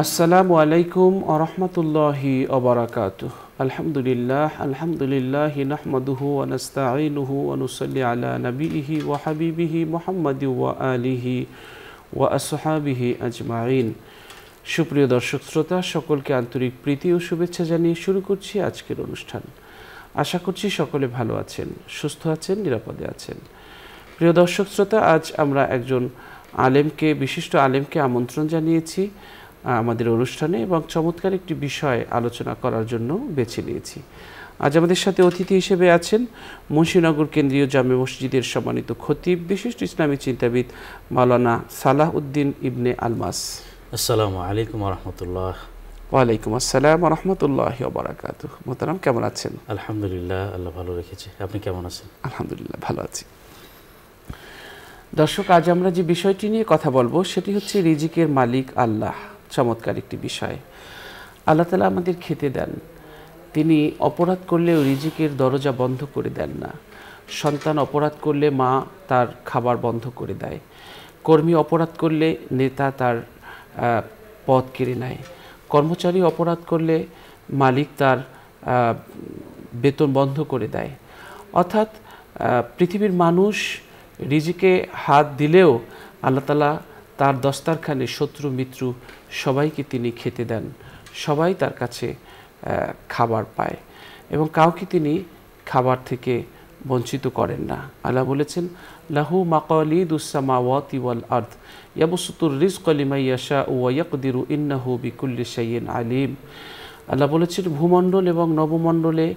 আসসালামু আলাইকুম ওয়া রাহমাতুল্লাহি ওয়া বারাকাতুহু। আলহামদুলিল্লাহ নাহমাদুহু ওয়া নাস্তাঈনুহু ওয়া নুসাল্লি আলা নাবিয়িহি ওয়া হাবিবিহি মুহাম্মাদি ওয়া আলিহি ওয়া আসহাবিহি আজমাইন। সুপ্রিয় দর্শক শ্রোতা, সকলকে আন্তরিক প্রীতি ও শুভেচ্ছা জানিয়ে শুরু করছি আজকের অনুষ্ঠান। আশা করছি সকলে ভালো আছেন, সুস্থ আছেন, নিরাপদে আছেন। প্রিয় দর্শক শ্রোতা, আজ আমরা একজন বিশিষ্ট আলেমকে আমন্ত্রণ জানিয়েছি আমাদের অনুষ্ঠানে এবং চমৎকার একটি বিষয় আলোচনা করার জন্য বেছে নিয়েছি। আজ আমাদের সাথে অতিথি হিসেবে আছেন মুন্সিনগর কেন্দ্রীয় জামে মসজিদের সম্মানিত খতিব, বিশিষ্ট ইসলামী চিন্তাবিদ মাওলানা সালাহ উদ্দিন ইবনে আলমাস। আসসালামু আলাইকুম ওয়া রাহমাতুল্লাহ। ওয়ালাইকুম আসসালাম ওয়া রাহমাতুল্লাহি ওয়া বারাকাতুহু। মোহতারাম, কেমন আছেন? আলহামদুলিল্লাহ, আল্লাহ ভালো রেখেছে। আপনি কেমন আছেন? আলহামদুলিল্লাহ, ভালো আছি। দর্শক, আজ আমরা যে বিষয়টি নিয়ে কথা বলবো সেটি হচ্ছে রিজিকের মালিক আল্লাহ। চমৎকার একটি বিষয়। আল্লাহ তাআলা আমাদের খেতে দেন, তিনি অপরাধ করলেও রিজিকের দরজা বন্ধ করে দেন না। সন্তান অপরাধ করলে মা তার খাবার বন্ধ করে দেয়, কর্মী অপরাধ করলে নেতা তার পদ কেড়ে নেয়, কর্মচারী অপরাধ করলে মালিক তার বেতন বন্ধ করে দেয়। অর্থাৎ পৃথিবীর মানুষ রিজিকে হাত দিলেও আল্লাহ তাআলা তার দস্তারখানে শত্রু মিত্র সবাইকে তিনি খেতে দেন, সবাই তার কাছে খাবার পায় এবং কাউকে তিনি খাবার থেকে বঞ্চিত করেন না। আল্লাহ বলেছেন, লাহু মাকালিদুস সামাওয়াতি ওয়াল আরদ ইয়াবসুতুর রিজকা লিমান ইয়াশাউ ওয়া ইয়াকদিরু ইন্নাহু বিকুল্লি শাইইন আলিম। আল্লাহ বলেছেন, ভূমণ্ডল এবং নবমণ্ডলে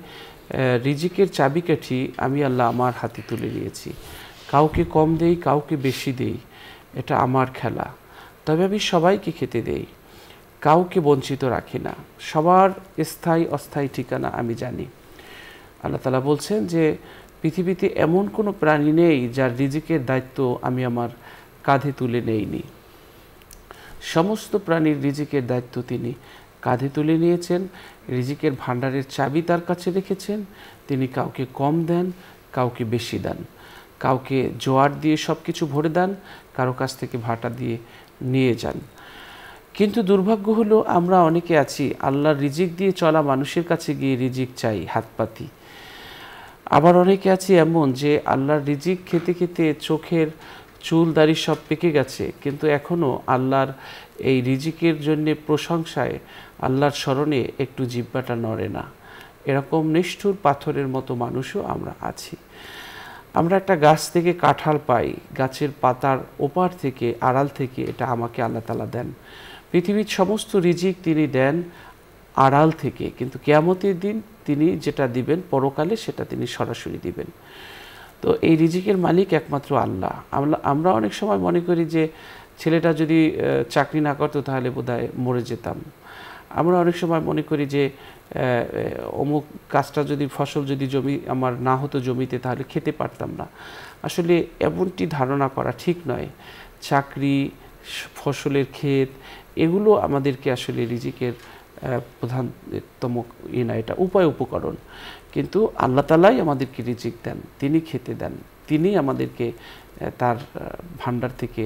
রিজিকের চাবিকাঠি আমি আল্লাহ আমার হাতে তুলে নিয়েছি। কাউকে কম দেই, কাউকে বেশি দেই, এটা আমার খেলা। তবে আমি সবাইকে খেতে দেই, কাউকে বঞ্চিত রাখি না। সবার স্থায়ী অস্থায়ী ঠিকানা আমি জানি। আল্লাহ তাআলা বলছেন যে পৃথিবীতে এমন কোনো প্রাণী নেই যার রিজিকের দায়িত্ব আমি আমার কাঁধে তুলে নেইনি। সমস্ত প্রাণীর রিজিকের দায়িত্ব তিনি কাঁধে তুলে নিয়েছেন। রিজিকের ভাণ্ডারের চাবি তার কাছে রেখেছেন। তিনি কাউকে কম দেন, কাউকে বেশি দেন, কাউকে জোয়ার দিয়ে সব কিছু ভরে দেন, কারো কাছ থেকে ভাটা দিয়ে নিয়ে যান। কিন্তু দুর্ভাগ্য হলো আমরা অনেকে আছি আল্লাহর রিজিক দিয়ে চলা মানুষের কাছে গিয়ে রিজিক চাই, হাত পাতি। আবার অনেকে আছি এমন যে আল্লাহর রিজিক খেতে খেতে চোখের চুল দাড়ি সব পেকে গেছে, কিন্তু এখনও আল্লাহর এই রিজিকের জন্যে প্রশংসায়, আল্লাহর স্মরণে একটু জিহ্বাটা নড়ে না। এরকম নিষ্ঠুর পাথরের মতো মানুষও আমরা আছি। আমরা একটা গাছ থেকে কাঁঠাল পাই, গাছের পাতার ওপার থেকে, আড়াল থেকে, এটা আমাকে আল্লাহ তাআলা দেন। পৃথিবীর সমস্ত রিজিক তিনি দেন আড়াল থেকে, কিন্তু কিয়ামতের দিন তিনি যেটা দিবেন পরকালে সেটা তিনি সরাসরি দিবেন। তো এই রিজিকের মালিক একমাত্র আল্লাহ। আমরা অনেক সময় মনে করি যে ছেলেটা যদি চাকরি না করতো তাহলে বোধহয় মরে যেতাম। আমরা অনেক সময় মনে করি যে অমুক কাজটা যদি, ফসল যদি জমি আমার না হতো জমিতে, তাহলে খেতে পারতাম না। আসলে এমনটি ধারণা করা ঠিক নয়। চাকরি, ফসলের ক্ষেত, এগুলো আমাদেরকে আসলে রিজিকের প্রধানতম এটা উপায়, উপকরণ। কিন্তু আল্লাহ তাআলাই আমাদেরকে রিজিক দেন, তিনি খেতে দেন, তিনি আমাদেরকে তার ভাণ্ডার থেকে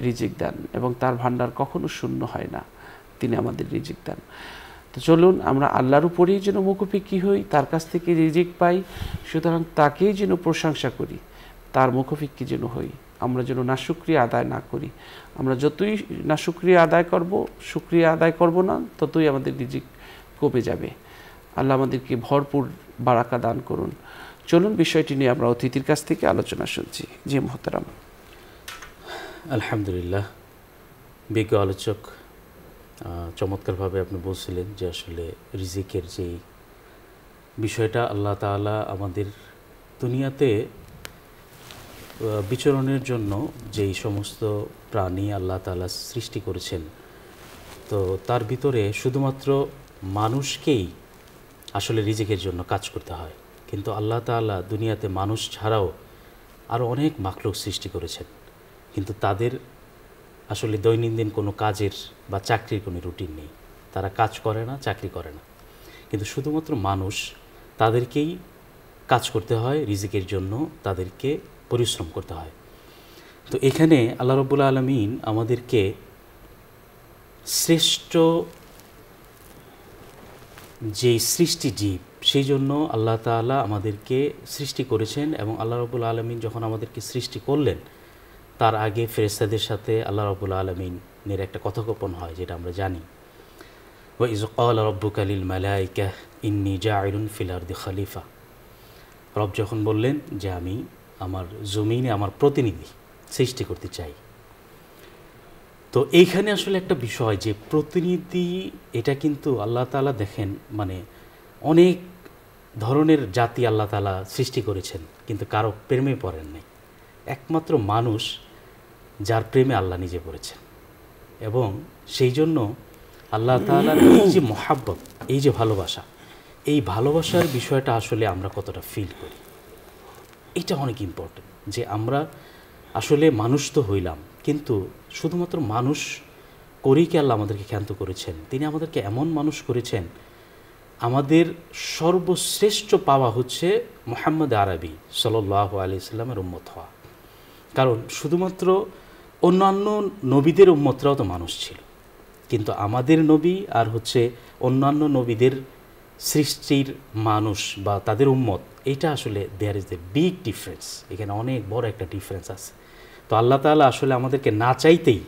রিজিক দেন এবং তার ভাণ্ডার কখনো শূন্য হয় না, তিনি আমাদের রিজিক দেন। তো চলুন আমরা আল্লাহর উপরেই যেন মুখাপেক্ষী হই, তার কাছ থেকে রিজিক পাই। সুতরাং তাকেই যেন প্রশংসা করি, তার মুখাপেক্ষী যেন হই। আমরা যেন নাশুকরিয়া আদায় না করি। আমরা যতই নাশুকরিয়া আদায় করব, শুকরিয়া আদায় করব না, ততই আমাদের রিজিক কমে যাবে। আল্লাহ আমাদেরকে ভরপুর বারাকা দান করুন। চলুন বিষয়টি নিয়ে আমরা অতিথির কাছ থেকে আলোচনা শুনছি। জি মোহতারাম। আলহামদুলিল্লাহ, বিজ্ঞ আলোচক চমৎকারভাবে আপনি বলছিলেন যে আসলে রিজিকের যেই বিষয়টা, আল্লাহ তাআলা আমাদের দুনিয়াতে বিচরণের জন্য যেই সমস্ত প্রাণী আল্লাহ তাআলা সৃষ্টি করেছেন, তো তার ভিতরে শুধুমাত্র মানুষকেই আসলে রিজিকের জন্য কাজ করতে হয়। কিন্তু আল্লাহ তাআলা দুনিয়াতে মানুষ ছাড়াও আরও অনেক মাখলুক সৃষ্টি করেছেন, কিন্তু তাদের আসলে দৈনন্দিন কোনো কাজের বা চাকরির কোনো রুটিন নেই। তারা কাজ করে না, চাকরি করে না, কিন্তু শুধুমাত্র মানুষ, তাদেরকেই কাজ করতে হয় রিজিকের জন্য, তাদেরকে পরিশ্রম করতে হয়। তো এখানে আল্লাহ রাব্বুল আলামিন আমাদেরকে শ্রেষ্ঠ যে সৃষ্টি জীব, সেই জন্য আল্লাহ তাআলা আমাদেরকে সৃষ্টি করেছেন। এবং আল্লাহ রাব্বুল আলামিন যখন আমাদেরকে সৃষ্টি করলেন, তার আগে ফেরেশতাদের সাথে আল্লাহ রাব্বুল আলামিনের একটা কথোপকথন হয়, যেটা আমরা জানি। ওয়া ইয ক্বালা রাব্বুকা লিল মালাইকা ইন্নী জাইলুন ফিল আরদি খলিফা। রব যখন বললেন যে আমি আমার জমিনে আমার প্রতিনিধি সৃষ্টি করতে চাই, তো এইখানে আসলে একটা বিষয় যে প্রতিনিধি, এটা কিন্তু আল্লাহ তাআলা দেখেন, মানে অনেক ধরনের জাতি আল্লাহ তাআলা সৃষ্টি করেছেন, কিন্তু কারো প্রেমে পড়েন নাই। একমাত্র মানুষ যার প্রেমে আল্লাহ নিজে পড়েছেন। এবং সেই জন্য আল্লাহ তাআলার এই যে মহাব্বত, এই যে ভালোবাসা, এই ভালোবাসার বিষয়টা আসলে আমরা কতটা ফিল করি, এটা অনেক ইম্পর্টেন্ট। যে আমরা আসলে মানুষ তো হইলাম, কিন্তু শুধুমাত্র মানুষ করেই কি আল্লাহ আমাদেরকে ক্ষান্ত করেছেন? তিনি আমাদেরকে এমন মানুষ করেছেন, আমাদের সর্বশ্রেষ্ঠ পাওয়া হচ্ছে মুহাম্মদ আরবি সাল্লাল্লাহু আলাইহি সাল্লামের উম্মত হওয়া। কারণ শুধুমাত্র অন্যান্য নবীদের উম্মতরাও তো মানুষ ছিল, কিন্তু আমাদের নবী আর হচ্ছে অন্যান্য নবীদের সৃষ্টির মানুষ বা তাদের উম্মত, এইটা আসলে there is the big difference. এখানে অনেক বড় একটা ডিফারেন্স আছে। তো আল্লাহ তাআলা আসলে আমাদেরকে না চাইতেই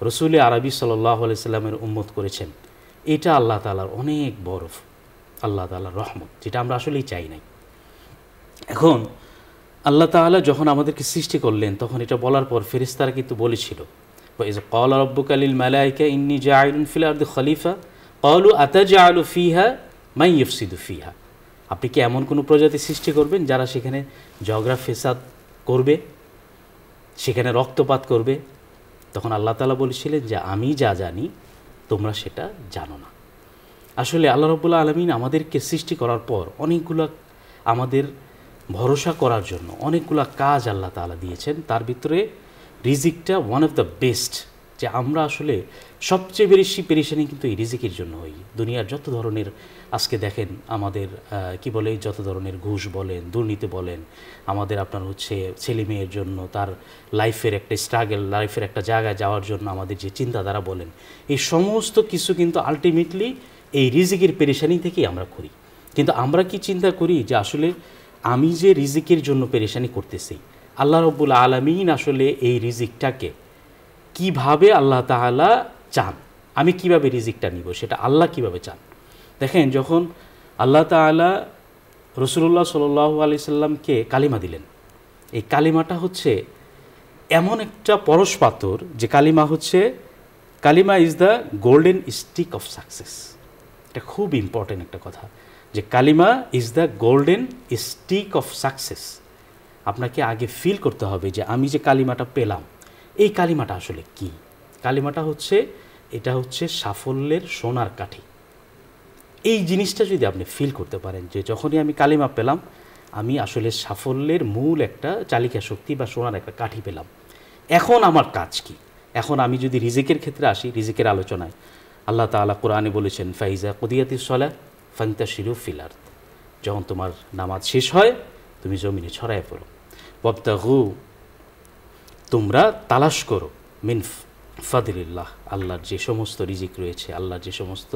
রসুল আরবি সাল্লাল্লাহু আলাইহি সাল্লামের উম্মত করেছেন। এটা আল্লাহ তাআলার অনেক বড়, আল্লাহ তাআলার রহমত, যেটা আমরা আসলেই চাই নাই। এখন আল্লাহ তাআলা যখন আমাদেরকে সৃষ্টি করলেন, তখন এটা বলার পর ফেরেশতারা কিন্তু বলেছিল, ওয়া ইয ক্বালা রাব্বুকা লিল মালাইকা ইন্নী জাইলুন ফিল আরদি খলিফা ক্বালু আতাজআলু ফিহা মান ইফসিদু ফিহা। আপনি কি এমন কোনো প্রজাতি সৃষ্টি করবেন যারা সেখানে ঝগড়া ফেসাদ করবে, সেখানে রক্তপাত করবে? তখন আল্লাহ তাআলা বলেছিলেন যে আমি যা জানি তোমরা সেটা জানো না। আসলে আল্লাহ রাব্বুল আলামিন আমাদেরকে সৃষ্টি করার পর অনেকগুলো আমাদের ভরসা করার জন্য অনেকগুলো কাজ আল্লাহ তাআলা দিয়েছেন। তার ভিতরে রিজিকটা ওয়ান অফ দ্য বেস্ট। যে আমরা আসলে সবচেয়ে বেশি পেরেশানি কিন্তু এই রিজিকের জন্য হই। দুনিয়ার যত ধরনের, আজকে দেখেন আমাদের কি বলে, যত ধরনের ঘুষ বলেন, দুর্নীতি বলেন, আমাদের আপনার হচ্ছে ছেলে মেয়ের জন্য তার লাইফের একটা স্ট্রাগল, লাইফের একটা জায়গায় যাওয়ার জন্য আমাদের যে চিন্তাধারা বলেন, এই সমস্ত কিছু কিন্তু আলটিমেটলি এই রিজিকের পেরেশানি থেকেই আমরা করি। কিন্তু আমরা কি চিন্তা করি যে আসলে আমি যে রিজিকের জন্য পেরেশানি করতেছি, আল্লাহ রাব্বুল আলামিন আসলে এই রিজিকটাকে কিভাবে আল্লাহ তাআলা চান, আমি কিভাবে রিজিকটা নিব, সেটা আল্লাহ কিভাবে চান। দেখেন, যখন আল্লাহ তাআলা রাসূলুল্লাহ সাল্লাল্লাহু আলাইহি সাল্লামকে কালিমা দিলেন, এই কালিমাটা হচ্ছে এমন একটা পরশ পাথর, যে কালিমা হচ্ছে, কালিমা is the golden stick of success. এটা খুব ইম্পর্টেন্ট একটা কথা, যে কালিমা is the golden stick of success. আপনাকে আগে ফিল করতে হবে যে আমি যে কালিমাটা পেলাম, এই কালিমাটা আসলে কি। কালিমাটা হচ্ছে, এটা হচ্ছে সাফল্যের সোনার কাঠি। এই জিনিসটা যদি আপনি ফিল করতে পারেন যে যখনই আমি কালিমা পেলাম, আমি আসলে সাফল্যের মূল একটা চালিকা শক্তি বা সোনার একটা কাঠি পেলাম। এখন আমার কাজ কি? এখন আমি যদি রিজিকের ক্ষেত্রে আসি, রিজিকের আলোচনায় আল্লাহ তাআলা কোরআনে বলেছেন, ফাইজা কুদিয়াতিস সালাহ ফান্তাশিরু ফিল আরদ। যখন তোমার নামাজ শেষ হয়, তুমি জমিনে ছড়ায় পড়ো। ওয়াবতাগু, তোমরা তালাশ করো, মিন ফাদলিল্লাহ, আল্লাহর যে সমস্ত রিজিক রয়েছে, আল্লাহর যে সমস্ত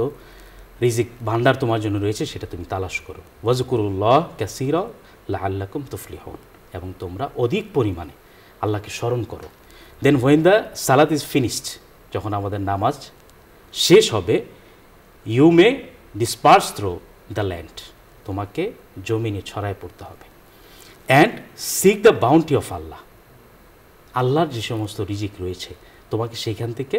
রিজিক ভান্ডার তোমার জন্য রয়েছে, সেটা তুমি তালাশ করো। ওয়াজকুরুল্লাহ কাসীরা লাআল্লাকুম তুফলিহুন, এবং তোমরা অধিক পরিমাণে আল্লাহকে স্মরণ করো। Then when the salat is finished, যখন আমাদের নামাজ শেষ হবে, you may disperse through the land, তোমাকে জমিনে ছড়ায় পড়তে হবে। And seek the bounty of Allah, আল্লাহর যে সমস্ত রিজিক রয়েছে, তোমাকে সেইখান থেকে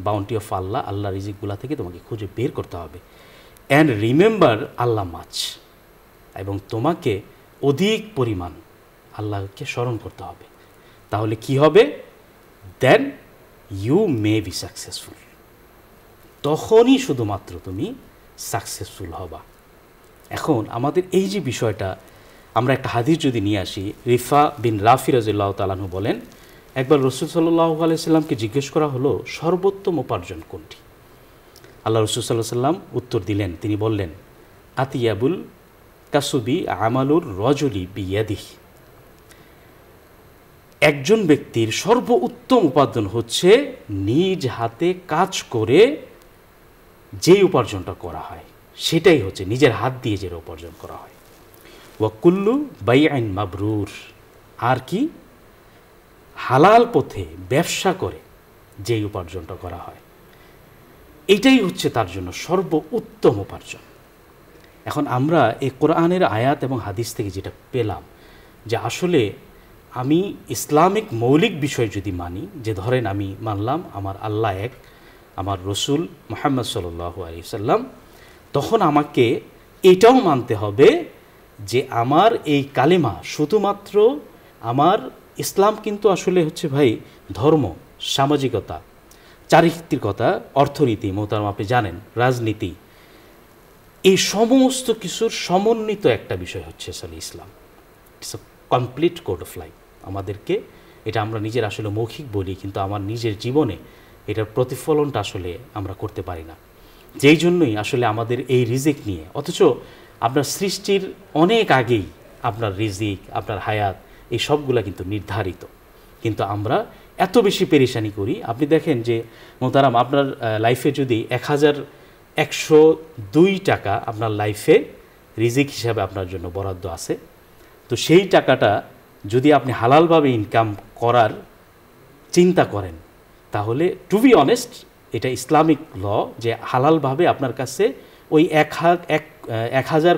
বাউন্টি অফ আল্লাহ, আল্লাহর রিজিকগুলা থেকে তোমাকে খুঁজে বের করতে হবে। অ্যান্ড রিমেম্বার আল্লাহ মাচ, এবং তোমাকে অধিক পরিমাণ আল্লাহকে স্মরণ করতে হবে। তাহলে কি হবে? Then you may be successful, তখনই শুধুমাত্র তুমি সাকসেসফুল হবা। এখন আমাদের এই যে বিষয়টা, আমরা একটা হাদিস যদি নিয়ে আসি, রিফা বিন রাফি রাদিয়াল্লাহু তাআলা আনহু বলেন, একবার রাসূল সাল্লাল্লাহু আলাইহি সাল্লামকে জিজ্ঞেস করা হলো সর্বোত্তম উপার্জন কোনটি। আল্লাহ রাসূল সাল্লাল্লাহু আলাইহি সাল্লাম উত্তর দিলেন, তিনি বললেন, আতিয়াবুল কাসুবি আমালুর রজুলি বিয়াদিহি, একজন ব্যক্তির সর্বোত্তম উপার্জন হচ্ছে নিজ হাতে কাজ করে যে উপার্জনটা করা হয়, সেটাই হচ্ছে নিজের হাত দিয়ে যেটা উপার্জন করা হয়। ওয়াকুল্লু বাইআইন মাবরুর, আর কি হালাল পথে ব্যবসা করে যে উপার্জনটা করা হয়, এটাই হচ্ছে তার জন্য সর্বোত্তম উপার্জন। এখন আমরা এই কোরআনের আয়াত এবং হাদিস থেকে যেটা পেলাম যে আসলে আমি ইসলামিক মৌলিক বিষয় যদি মানি, যে ধরেন আমি মানলাম আমার আল্লাহ এক, আমার রসুল মুহাম্মদ সাল্লাল্লাহু আলাইহি সাল্লাম, তখন আমাকে এটাও মানতে হবে যে আমার এই কালেমা শুধুমাত্র আমার ইসলাম কিন্তু আসলে হচ্ছে ভাই ধর্ম, সামাজিকতা, চারিত্রিকতা, অর্থনীতি, মোহতারাম আপনি জানেন, রাজনীতি, এই সমস্ত কিছুর সমন্বিত একটা বিষয় হচ্ছে আসলে Islam. It's a complete code of life. আমাদেরকে এটা আমরা নিজের আসলে মৌখিক বলি, কিন্তু আমার নিজের জীবনে এটার প্রতিফলনটা আসলে আমরা করতে পারি না। যেই জন্যই আসলে আমাদের এই রিজিক নিয়ে, অথচ আপনার সৃষ্টির অনেক আগেই আপনার রিজিক, আপনার হায়াত, এই সবগুলা কিন্তু নির্ধারিত, কিন্তু আমরা এত বেশি পেরেশানি করি। আপনি দেখেন যে মোহতারাম, আপনার লাইফে যদি 1102 টাকা আপনার লাইফে রিজিক হিসাবে আপনার জন্য বরাদ্দ আছে, তো সেই টাকাটা যদি আপনি হালালভাবে ইনকাম করার চিন্তা করেন, তাহলে টু বি অনেস্ট এটা ইসলামিক ল যে হালালভাবে আপনার কাছে ওই 1000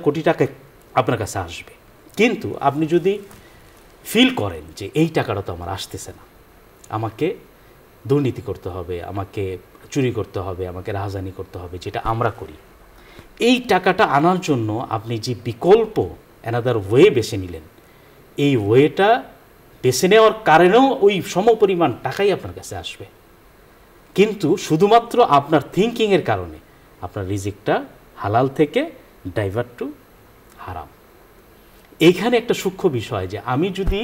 কোটি টাকা আপনার কাছে আসবে। কিন্তু আপনি যদি ফিল করেন যে এই টাকাটা তো আমার আসতেছে না, আমাকে দুর্নীতি করতে হবে, আমাকে চুরি করতে হবে, আমাকে রাহাজানি করতে হবে, যেটা আমরা করি, এই টাকাটা আনার জন্য আপনি যে বিকল্প অ্যানাদার ওয়ে বেছে নিলেন, এই ওয়েটা বেছে নেওয়ার কারণেও ওই সমপরিমাণ টাকাই আপনার কাছে আসবে, কিন্তু শুধুমাত্র আপনার থিঙ্কিংয়ের কারণে আপনার রিজিকটা হালাল থেকে ডাইভার্ট টু হারাম। এইখানে একটা সূক্ষ্ম বিষয় যে আমি যদি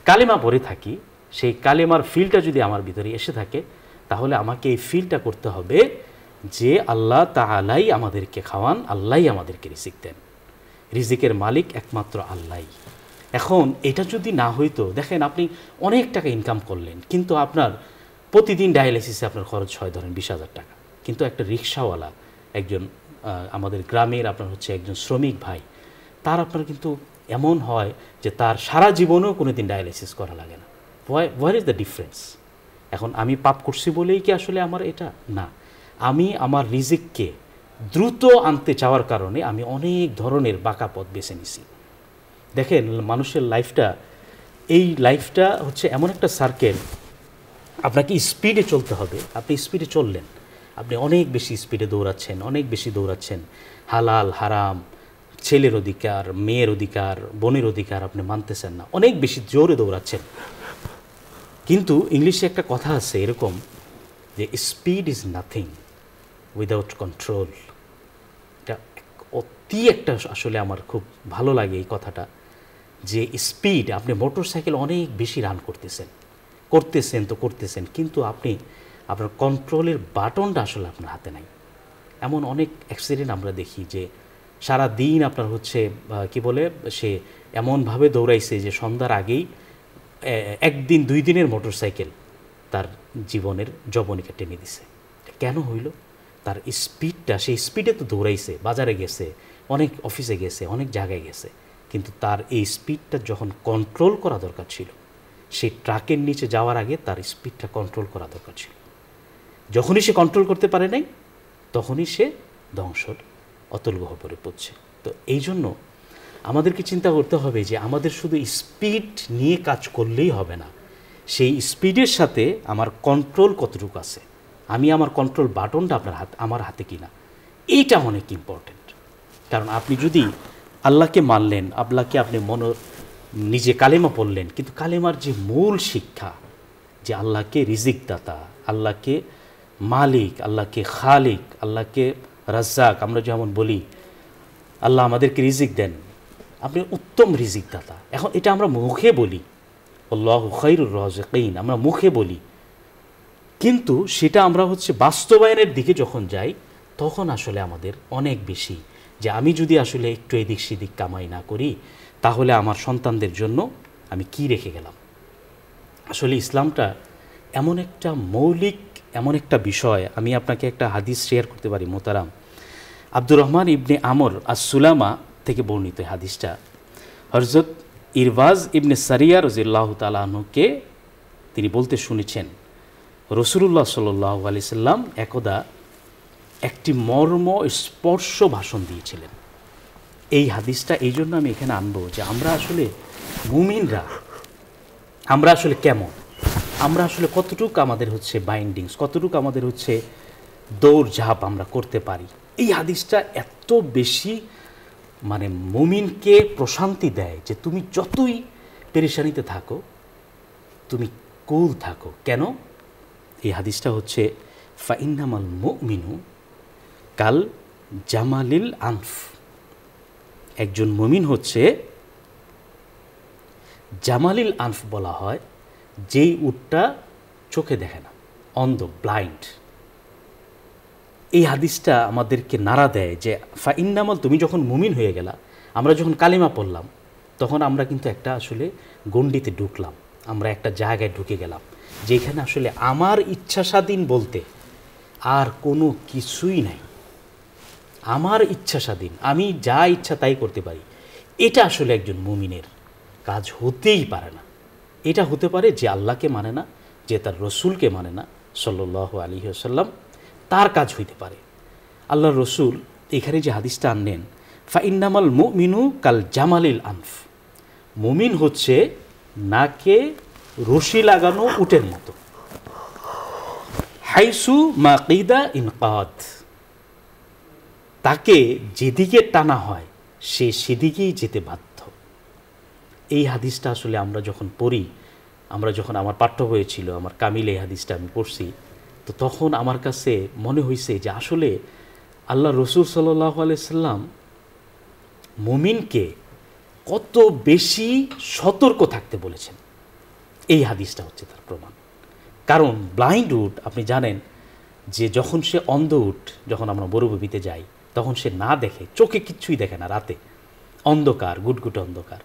কালেমা পড়ে থাকি, সেই কালেমার ফিলটা যদি আমার ভিতরে এসে থাকে, তাহলে আমাকে এই ফিলটা করতে হবে যে আল্লাহ তাআলাই আমাদেরকে খাওয়ান, আল্লাহই আমাদেরকে রিজিক দেন, রিজিকের মালিক একমাত্র আল্লাহ। এখন এটা যদি না হইতো, দেখেন আপনি অনেক টাকা ইনকাম করলেন, কিন্তু আপনার প্রতিদিন ডায়ালিসিসে আপনার খরচ হয় ধরেন 20,000 টাকা, কিন্তু একটা রিক্সাওয়ালা, একজন আমাদের গ্রামের আপনার হচ্ছে একজন শ্রমিক ভাই, তার আপনার কিন্তু এমন হয় যে তার সারা জীবনেও কোনো দিন ডায়ালিসিস করা লাগে না। Where is the difference? এখন আমি পাপ করছি বলেই কি আসলে আমার এটা না, আমি আমার রিজিককে দ্রুত আনতে চাওয়ার কারণে আমি অনেক ধরনের বাঁকা পথ বেছে নিছি। দেখেন মানুষের লাইফটা, এই লাইফটা হচ্ছে এমন একটা সার্কেল, আপনাকে স্পিডে চলতে হবে। আপনি স্পিডে চললেন, আপনি অনেক বেশি স্পিডে দৌড়াচ্ছেন, অনেক বেশি দৌড়াচ্ছেন, হালাল হারাম, ছেলের অধিকার, মেয়ের অধিকার, বোনের অধিকার আপনি মানতেছেন না, অনেক বেশি জোরে দৌড়াচ্ছেন। কিন্তু ইংলিশে একটা কথা আছে এরকম যে speed is nothing without control. এটা অতি একটা আসলে আমার খুব ভালো লাগে এই কথাটা, যে স্পিড, আপনি মোটর সাইকেল অনেক বেশি রান করতেছেন, কিন্তু আপনি আপনার কন্ট্রোলের বাটনটা আসলে আপনার হাতে নাই। এমন অনেক অ্যাক্সিডেন্ট আমরা দেখি যে সারা দিন আপনার হচ্ছে কি বলে, সে এমনভাবে দৌড়াইছে যে সন্ধ্যার আগেই 1 দিন 2 দিনের মোটর সাইকেল তার জীবনের জবনিকা টেনে দিছে। কেন হইল? তার স্পিডটা, সেই স্পিডে তো দৌড়াইছে, বাজারে গেছে, অনেক অফিসে গেছে, অনেক জায়গায় গেছে, কিন্তু তার এই স্পিডটা যখন কন্ট্রোল করা দরকার ছিল, সেই ট্রাকের নিচে যাওয়ার আগে তার স্পিডটা কন্ট্রোল করা দরকার ছিল। যখনই সে কন্ট্রোল করতে পারে নাই, তখনই সে ধ্বংসর অতল গহ্বরে পড়ছে। তো এই জন্য আমাদেরকে চিন্তা করতে হবে যে আমাদের শুধু স্পিড নিয়ে কাজ করলেই হবে না, সেই স্পিডের সাথে আমার কন্ট্রোল কতটুকু আছে, আমি আমার কন্ট্রোল বাটনটা আমার হাতে কিনা, এইটা অনেক ইম্পর্টেন্ট। কারণ আপনি যদি আল্লাহকে মানলেন, আল্লাহকে আপনি নিজে কালেমা পড়লেন, কিন্তু কালেমার যে মূল শিক্ষা, যে আল্লাহকে রিজিক দাতা, আল্লাহকে মালিক, আল্লাহকে খালিক, আল্লাহকে রাজ্জাক, আমরা যেমন বলি আল্লাহ আমাদেরকে রিজিক দেন, আপনি উত্তম রিজিক দাতা। এখন এটা আমরা মুখে বলি, আল্লাহু খায়রুর রাযিকিন, আমরা মুখে বলি, কিন্তু সেটা আমরা হচ্ছে বাস্তবায়নের দিকে যখন যাই, তখন আসলে আমাদের অনেক বেশি, যে আমি যদি আসলে একটু এদিক সেদিক কামাই না করি, তাহলে আমার সন্তানদের জন্য আমি কি রেখে গেলাম। আসলে ইসলামটা এমন একটা মৌলিক, এমন একটা বিষয়। আমি আপনাকে একটা হাদিস শেয়ার করতে পারি মোহতারাম। আব্দুর রহমান ইবনে আমর আস-সুলামা থেকে বর্ণিত হাদিসটা। হযরত ইরবাজ ইবনে সারিয়া রাদিয়াল্লাহু তাআলা আনহুকে তিনি বলতে শুনেছেন, রাসূলুল্লাহ সাল্লাল্লাহু আলাইহি সাল্লাম একদা একটি মর্ম স্পর্শ ভাষণ দিয়েছিলেন। এই হাদিসটা এই জন্য আমি এখানে আনবো যে আমরা আসলে মুমিনরা আমরা আসলে কেমন, আমরা আসলে কতটুকু আমাদের হচ্ছে বাইন্ডিংস, কতটুকু আমাদের হচ্ছে দৌড়ঝাঁপ আমরা করতে পারি। এই হাদিসটা এত বেশি মানে মুমিনকে প্রশান্তি দেয় যে তুমি যতই পেরেশানিতে থাকো তুমি কুল থাকো। কেন? এই হাদিসটা হচ্ছে ফাইন্নামাল মুমিনু কাল জামালিল আনফ। একজন মুমিন হচ্ছে জামালিল আনফ বলা হয় যেই উটটা চোখে দেখে না, অন্ধ, ব্লাইন্ড। এই হাদিসটা আমাদেরকে নাড়া দেয় যে ফাইন্নামাল, তুমি যখন মুমিন হয়ে গেলা, আমরা যখন কালিমা পড়লাম তখন আমরা কিন্তু একটা আসলে গণ্ডিতে ঢুকলাম, আমরা একটা জায়গায় ঢুকে গেলাম যেখানে আসলে আমার ইচ্ছা স্বাধীন বলতে আর কোনো কিছুই নাই। আমার ইচ্ছা স্বাধীন, আমি যা ইচ্ছা তাই করতে পারি, এটা আসলে একজন মুমিনের কাজ হতেই পারে না। এটা হতে পারে যে আল্লাহকে মানে না, যে তার রসুলকে মানে না সাল্লাল্লাহু আলাইহি ওয়াসাল্লাম, তার কাজ হইতে পারে। আল্লাহর রসুল এখানে যে হাদিসটা আনলেন, ফাইন্নামাল মুমিনু কাল জামালিল আনফ, মুমিন হচ্ছে নাকে রশি লাগানো উটের মতো, হাইসু মাকিদা ইনকাদ, তাকে যেদিকে টানা হয় সে সেদিকেই যেতে বাধ্য। এই হাদিসটা আসলে আমরা যখন পড়ি, আমরা যখন আমার পাঠ্য বইয়ে ছিল, আমার কামিলে এই হাদিসটা আমি পড়ছি, তো তখন আমার কাছে মনে হয়েছে যে আসলে আল্লাহ রসুল সাল্লাল্লাহু আলাইহি সাল্লাম মুমিনকে কত বেশি সতর্ক থাকতে বলেছেন। এই হাদিসটা হচ্ছে তার প্রমাণ। কারণ ব্লাইন্ড উট, আপনি জানেন যে যখন সে অন্ধ উট, যখন আমরা মরুভূমিতে যাই তখন সে না দেখে, চোখে কিচ্ছুই দেখে না, রাতে অন্ধকার, গুটগুটে অন্ধকার,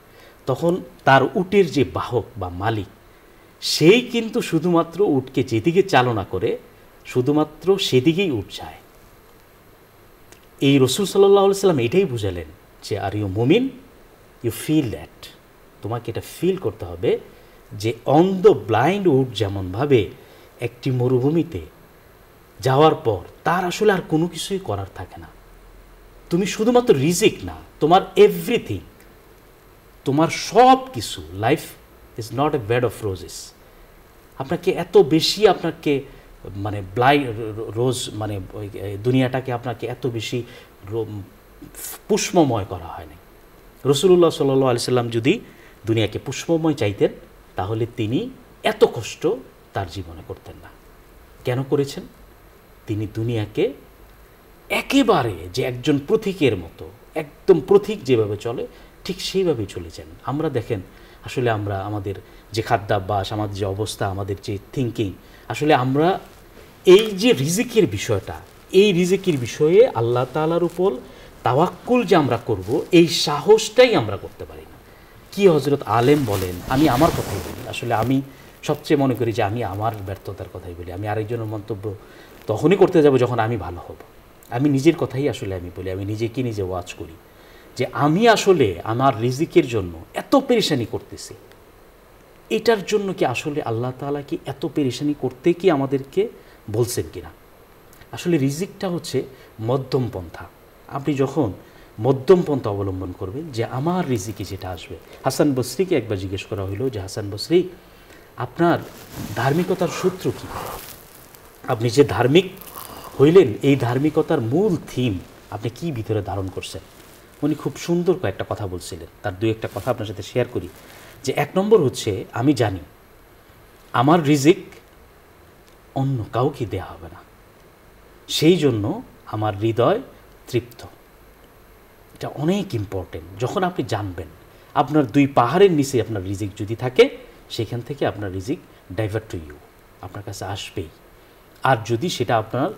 তখন তার উটের যে বাহক বা মালিক, সেই কিন্তু শুধুমাত্র উটকে যেদিকে চালনা করে শুধুমাত্র সেদিকেই উট যায়। এই রসুল সাল্লাল্লাহু আলাইহি সাল্লাম এটাই বুঝালেন যে আর ইউ মুমিন, ইউ ফিল দ্যাট, তোমাকে এটা ফিল করতে হবে যে অন্ধ ব্লাইন্ড উট যেমনভাবে একটি মরুভূমিতে যাওয়ার পর তার আসলে আর কোনো কিছুই করার থাকে না। তুমি শুধুমাত্র রিজিক না, তোমার এভরিথিং, তোমার সব কিছু, life is not a bed of roses. আপনাকে এত বেশি আপনাকে মানে রোজ মানে দুনিয়াটাকে আপনাকে এত বেশি পুষ্পময় করা হয়নি। রাসূলুল্লাহ সাল্লাল্লাহু আলাইহি সাল্লাম যদি দুনিয়াকে পুষ্পময় চাইতেন তাহলে তিনি এত কষ্ট তার জীবনে করতেন না। কেন করেছেন? তিনি দুনিয়াকে একেবারে যে একজন প্রতীকের মতো, একদম প্রতীক যেভাবে চলে ঠিক সেইভাবেই চলেছেন। আমরা দেখেন আসলে আমরা আমাদের যে খাদ্যাভ্যাস, আমাদের যে অবস্থা, আমাদের যে থিঙ্কিং, আসলে আমরা এই যে রিজিকের বিষয়টা, এই রিজিকের বিষয়ে আল্লাহ তাআলার উপর তাওয়াক্কুল যে আমরা করব, এই সাহসটাই আমরা করতে পারি না। কি হযরত আলেম বলেন, আমি আমার কথাই বলি, আসলে আমি সবচেয়ে মনে করি যে আমি আমার ব্যর্থতার কথাই বলি। আমি আরেকজনের মন্তব্য তখনই করতে যাব যখন আমি ভালো হব। আমি নিজের কথাই আসলে আমি বলি, আমি নিজেকে নিজে ওয়াচ করি যে আমি আসলে আমার রিজিকের জন্য এত পেরেশানি করতেছি, এটার জন্য কি আসলে আল্লাহ তাআলা কি এত পেরেশানি করতে কি আমাদেরকে বলছেন কিনা? আসলে রিজিকটা হচ্ছে মধ্যম পন্থা। আপনি যখন মধ্যম পন্থা অবলম্বন করবেন যে আমার রিজিকে যেটা আসবে। হাসান বসরিকে একবার জিজ্ঞেস করা হলো যে হাসান বসরি, আপনার ধার্মিকতার সূত্র কী? আপনি যে ধার্মিক হইলেন, এই ধার্মিকতার মূল থিম আপনি কি ভিতরে ধারণ করছেন? উনি খুব সুন্দর কয়েকটা কথা বলছিলেন। তার দুই একটা কথা আপনার সাথে শেয়ার করি। যে এক নম্বর হচ্ছে, আমি জানি আমার রিজিক অন্য কাউকে দেয়া হবে না, সেই জন্য আমার হৃদয় তৃপ্ত। এটা অনেক ইম্পর্টেন্ট। যখন আপনি জানবেন আপনার দুই পাহাড়ের নিচে আপনার রিজিক যদি থাকে, সেখান থেকে আপনার রিজিক ডাইভার্ট টু ইউ, আপনার কাছে আসবেই। আর যদি সেটা আপনার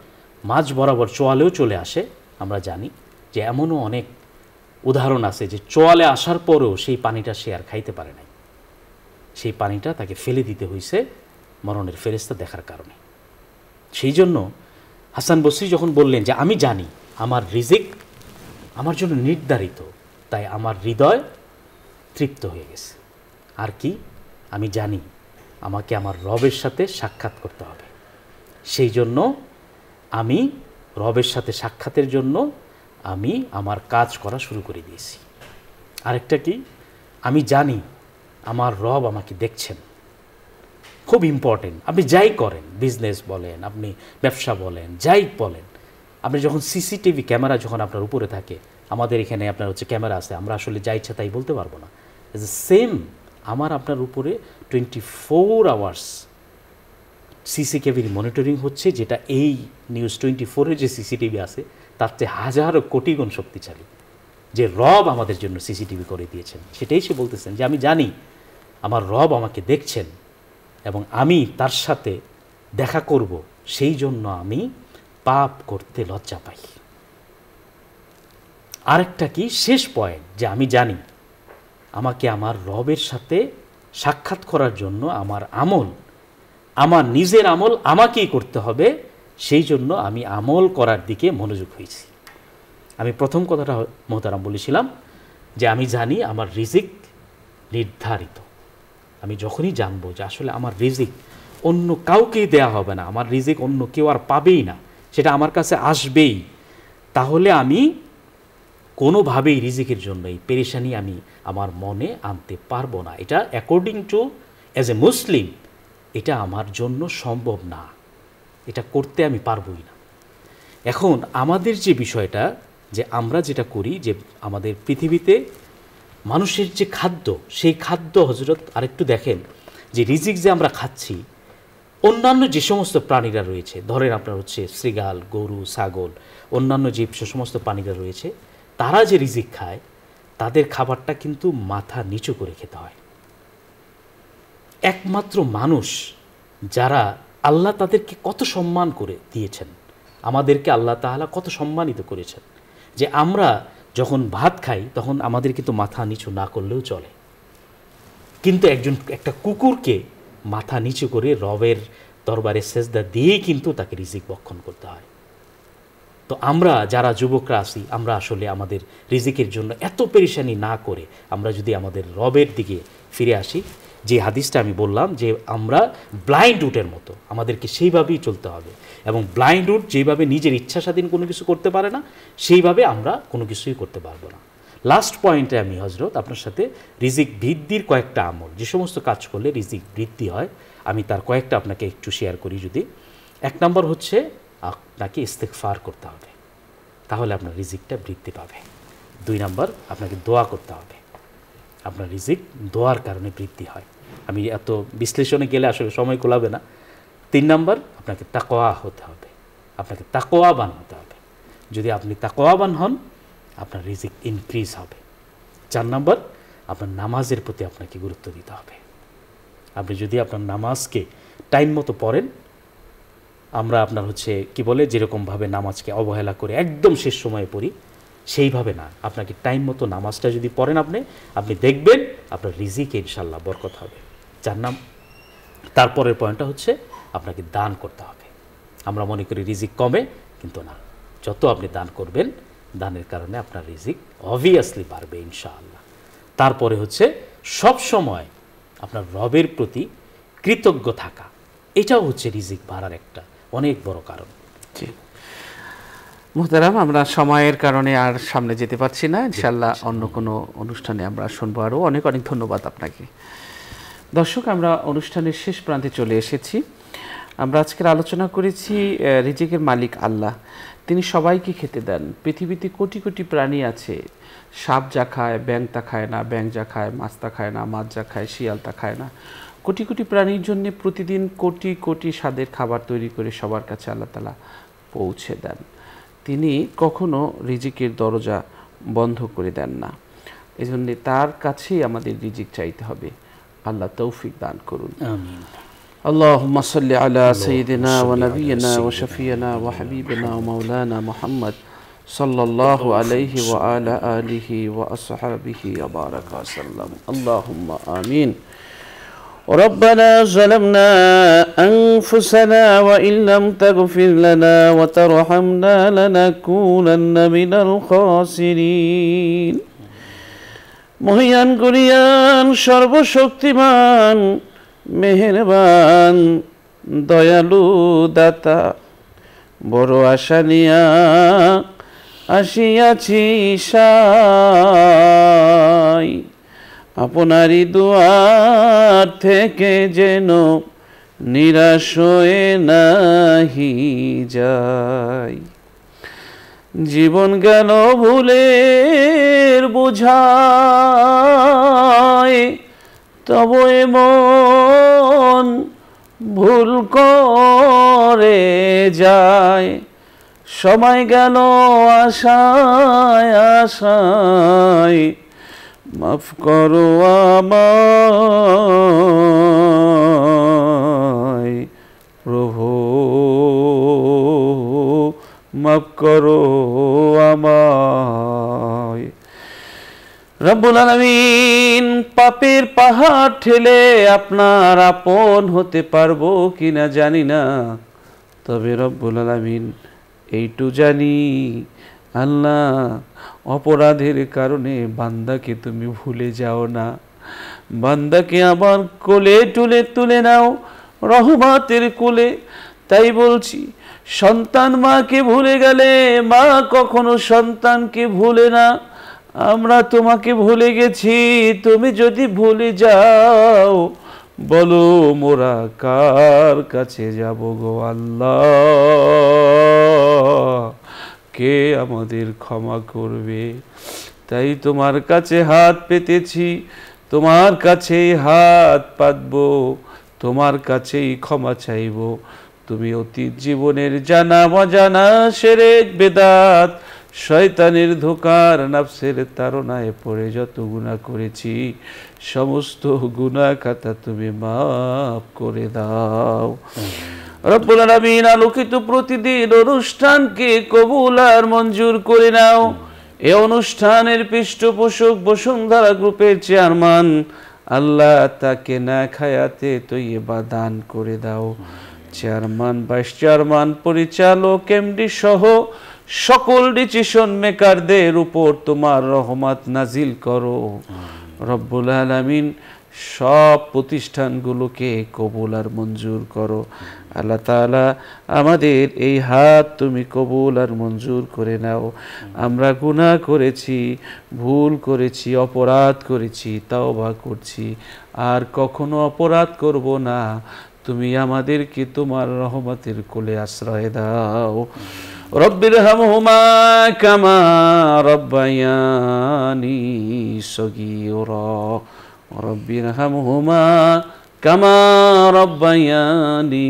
মাঝ বরাবর চোয়ালেও চলে আসে, আমরা জানি যে এমনও অনেক উদাহরণ আছে যে চোয়ালে আসার পরেও সেই পানিটা সে আর খাইতে পারে নাই। সেই পানিটা তাকে ফেলে দিতে হয়েছে মরণের ফেরেশতা দেখার কারণে। সেই জন্য হাসান বসরি যখন বললেন যে আমি জানি আমার রিজিক আমার জন্য নির্ধারিত, তাই আমার হৃদয় তৃপ্ত হয়ে গেছে। আর কি, আমি জানি আমাকে আমার রবের সাথে সাক্ষাৎ করতে হবে, সেই জন্য আমি রবের সাথে সাক্ষাতের জন্য আমি আমার কাজ করা শুরু করে দিয়েছি। আরেকটা কি, আমি জানি আমার রব আমাকে দেখছেন। খুব ইম্পর্টেন্ট, আপনি যাই করেন, বিজনেস বলেন, আপনি ব্যবসা বলেন, যাই বলেন, আপনি যখন সিসিটিভি ক্যামেরা যখন আপনার উপরে থাকে, আমাদের এখানে আপনার হচ্ছে ক্যামেরা আছে, আমরা আসলে যা ইচ্ছা তাই বলতে পারবো না। সেম আমার আপনার উপরে 24 আওয়ার্স সিসিটিভির মনিটরিং হচ্ছে, যেটা এই নিউজ 24-এর যে সিসিটিভি আছে তার চেয়ে হাজারো কোটি গুণ শক্তিশালী, যে রব আমাদের জন্য সিসিটিভি করে দিয়েছেন। সেটাই সে বলতেছেন যে আমি জানি আমার রব আমাকে দেখছেন এবং আমি তার সাথে দেখা করব, সেই জন্য আমি পাপ করতে লজ্জা পাই। আরেকটা কি, শেষ পয়েন্ট, যে আমি জানি আমাকে আমার রবের সাথে সাক্ষাৎ করার জন্য আমার আমল, আমার নিজের আমল আমাকেই করতে হবে, সেই জন্য আমি আমল করার দিকে মনোযোগ হয়েছি। আমি প্রথম কথাটা মোহতারাম বলেছিলাম যে আমি জানি আমার রিজিক নির্ধারিত। আমি যখনই জানবো যে আসলে আমার রিজিক অন্য কাউকেই দেয়া হবে না, আমার রিজিক অন্য কেউ আর পাবেই না, সেটা আমার কাছে আসবেই, তাহলে আমি কোনোভাবেই রিজিকের জন্য এই পেরেশানি আমি আমার মনে আনতে পারবো না। এটা অ্যাকর্ডিং টু অ্যাজ এ মুসলিম এটা আমার জন্য সম্ভব না, এটা করতে আমি পারবই না। এখন আমাদের যে বিষয়টা, যে আমরা যেটা করি, যে আমাদের পৃথিবীতে মানুষের যে খাদ্য, সেই খাদ্য হযরত আরেকটু দেখেন যে রিজিক যে আমরা খাচ্ছি, অন্যান্য যে সমস্ত প্রাণীরা রয়েছে, ধরেন আপনার হচ্ছে শৃগাল, গরু, ছাগল, অন্যান্য যে সমস্ত প্রাণীরা রয়েছে, তারা যে রিজিক খায় তাদের খাবারটা কিন্তু মাথা নিচু করে খেতে হয়। একমাত্র মানুষ যারা আল্লাহ তাদেরকে কত সম্মান করে দিয়েছেন, আমাদেরকে আল্লাহ তাআলা কত সম্মানিত করেছেন, যে আমরা যখন ভাত খাই তখন আমাদের কিন্তু মাথা নিচু না করলেও চলে, কিন্তু একটা কুকুরকে মাথা নিচু করে রবের দরবারে সেজদা দিয়েই কিন্তু তাকে রিজিক ভক্ষণ করতে হয়। তো আমরা যারা যুবকরা আছি, আমরা আসলে আমাদের রিজিকের জন্য এত পেরেশানি না করে আমরা যদি আমাদের রবের দিকে ফিরে আসি, যে হাদিসটা আমি বললাম যে আমরা ব্লাইন্ড রুটের মতো আমাদেরকে সেইভাবেই চলতে হবে, এবং ব্লাইন্ড রুট যেভাবে নিজের ইচ্ছা স্বাধীন কোনো কিছু করতে পারে না, সেইভাবে আমরা কোনো কিছুই করতে পারবো না। লাস্ট পয়েন্টে আমি হযরত আপনার সাথে রিজিক বৃদ্ধির কয়েকটা আমল, যে সমস্ত কাজ করলে রিজিক বৃদ্ধি হয়, আমি তার কয়েকটা আপনাকে একটু শেয়ার করি। যদি 1 নম্বর হচ্ছে আপনাকে ইস্তেগফার করতে হবে, তাহলে আপনার রিজিকটা বৃদ্ধি পাবে। 2 নম্বর আপনাকে দোয়া করতে হবে, আপনার রিজিক দোয়ার কারণে বৃদ্ধি হয়। আমি এত বিশ্লেষণে গেলে আসলে সময় কোলাবে না। 3 নম্বর আপনাকে তাকওয়া হতে হবে, আপনাকে তাকওয়াবান হতে হবে। যদি আপনি তাকওয়াবান হন আপনার রিজিক ইনক্রিজ হবে। 4 নম্বর আপনার নামাজের প্রতি আপনাকে গুরুত্ব দিতে হবে। আপনি যদি আপনার নামাজকে টাইম মতো পড়েন, আমরা আপনার হচ্ছে কি বলে যেরকমভাবে নামাজকে অবহেলা করে একদম শেষ সময়ে পড়ি, সেইভাবে না, আপনাকে টাইম মতো নামাজটা যদি পড়েন আপনি দেখবেন আপনার রিজিকে ইনশাল্লাহ বরকত হবে। 4 তারপরের পয়েন্টটা হচ্ছে আপনাকে দান করতে হবে। আমরা মনে করি রিজিক কমে, কিন্তু না, যত আপনি দান করবেন দানের কারণে আপনার রিজিক অবভিয়াসলি বাড়বে ইনশাআল্লাহ। তারপরে হচ্ছে সব সময় আপনার রবের প্রতি কৃতজ্ঞ থাকা, এটাও হচ্ছে রিজিক বাড়ার একটা অনেক বড় কারণ। জি মুহতারাম, আমরা সময়ের কারণে আর সামনে যেতে পারছি না, ইনশাআল্লাহ অন্য কোনো অনুষ্ঠানে আমরা শুনবো। আরও অনেক অনেক ধন্যবাদ আপনাকে। দর্শক, আমরা অনুষ্ঠানের শেষ প্রান্তে চলে এসেছি। আমরা আজকের আলোচনা করেছি রিজিকের মালিক আল্লাহ, তিনি সবাইকে খেতে দেন। পৃথিবীতে কোটি কোটি প্রাণী আছে, সাপ যা খায় ব্যাঙ তা খায় না, ব্যাঙ যা খায় মাছ তা খায় না, মাছ যা খায় শিয়াল তা খায় না। কোটি কোটি প্রাণীর জন্য প্রতিদিন কোটি কোটি স্বাদের খাবার তৈরি করে সবার কাছে আল্লাহ তাআলা পৌঁছে দেন। তিনি কখনো রিজিকের দরজা বন্ধ করে দেন না, এজন্য তার কাছেই আমাদের রিজিক চাইতে হবে। আল্লাহ তৌফিক দান করুন, আমিন। اللهم صل على سيدنا ونبينا وشفينا وحبيبنا ومولانا محمد صلى الله عليه وعلى آله وأصحابه وبارك وسلم. اللهم آمين. ربنا ظلمنا أنفسنا وإن لم تغفر لنا وترحمنا لنكونن من الخاسرين মহিয়ান গুণিয়ান সর্বশক্তিমান মেহেরবান দয়ালু দাতা বড় আশা নিয়া আসিয়াছি সাই আপনারই দুয়ার থেকে যেন নিরাশ হয়ে নাহি যাই জীবন গেল ভুলের বোঝায় তব এমন ভুল করে যায় সময় গেল আশায় আশায় মাফ করো আমায় প্রভু মাফ করো আমায় রব্বুল আলামিন পাপের পাহাড় ঠেলে আপনার আপন হতে পারবো কিনা জানি না তবে রব্বুল আলামিন এইটু জানি আল্লাহ অপরাধের কারণে বান্দাকে তুমি ভুলে যাও না বান্দাকে আবার কোলে তুলে নাও রহমতের কোলে তাই বলছি সন্তান মাকে ভুলে গেলে মা কখনো সন্তানকে ভুলে না আমরা তোমাকে ভুলে গেছি তুমি যদি ভুলে যাও বলো মোরা কার কাছে যাব গো আল্লাহ কে আমাদের ক্ষমা করবে তাই তোমার কাছে হাত পেতেছি তোমার কাছেই হাত পাতবো তোমার কাছেই ক্ষমা চাইবো তুমি অতীত জীবনের জানা অজানা শিরক বিদআত শয়তানের ধোঁকার নফসের তাড়নায় পড়ে যত গুনাহ করেছি সমস্ত গুনাহ খাতা তুমি মাফ করে দাও রব্বুল আলামিন আলোকিত প্রতিদিন অনুষ্ঠানকে কবুল আর মঞ্জুর করে নাও এই অনুষ্ঠানের পৃষ্ঠপোষক বসুন্ধরা গ্রুপের চেয়ারম্যান আল্লাহ তাকে না খায়াতে তৈয়বা দান করে দাও চেয়ারম্যান ভাইস চেয়ারম্যান পরিচালক এমডি সহ সকল ডিসিশন মেকারদের উপর তোমার রহমত নাজিল করো রব্বুল আলামিন সব প্রতিষ্ঠানগুলোকে কবুল আর মঞ্জুর করো আল্লাহ তাআলা আমাদের এই হাত তুমি কবুল আর মঞ্জুর করে নাও আমরা গুনাহ করেছি ভুল করেছি অপরাধ করেছি তাওবা করছি আর কখনো অপরাধ করব না তুমি আমাদেরকে তোমার রহমতের কোলে আশ্রয় দাও রব্বিরহামহুমা কামা রব্বায়ানি সগীরা রব্বিরহামহুমা কামা রব্বায়ানি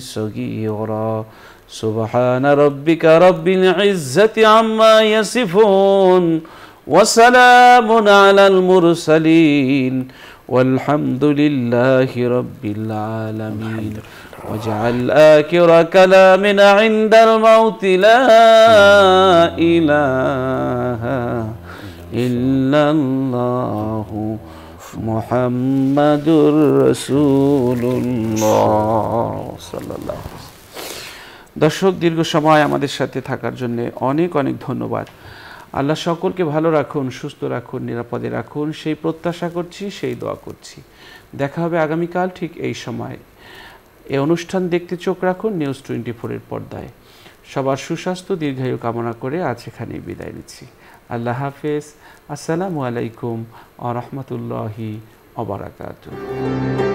সগীরা সুবহানা রাব্বিকা রাব্বিল ইজ্জাতি আম্মা ইয়াসিফুন ওয়া সালামুন আলাল মুরসালিন والحمد لله رب العالمين واجعل آخر كلامنا عند الموت لا إله إلا الله محمد رسول الله صلى الله عليه وسلم দর্শক দীর্ঘ সময় আমাদের সাথে থাকার জন্য অনেক অনেক ধন্যবাদ আল্লাহ সকলকে ভালো রাখুন সুস্থ রাখুন নিরাপদে রাখুন সেই প্রত্যাশা করছি সেই দোয়া করছি দেখা হবে আগামীকাল ঠিক এই সময় এই অনুষ্ঠান দেখতে চোখ রাখুন নিউজ 24 এর পর্দায় সবার সুস্বাস্থ্য দীর্ঘায়ু কামনা করে আজ এখানেই বিদায় নিচ্ছি আল্লাহ হাফেজ আসসালামু আলাইকুম ওয়া রাহমাতুল্লাহি ওয়া বারাকাতুহু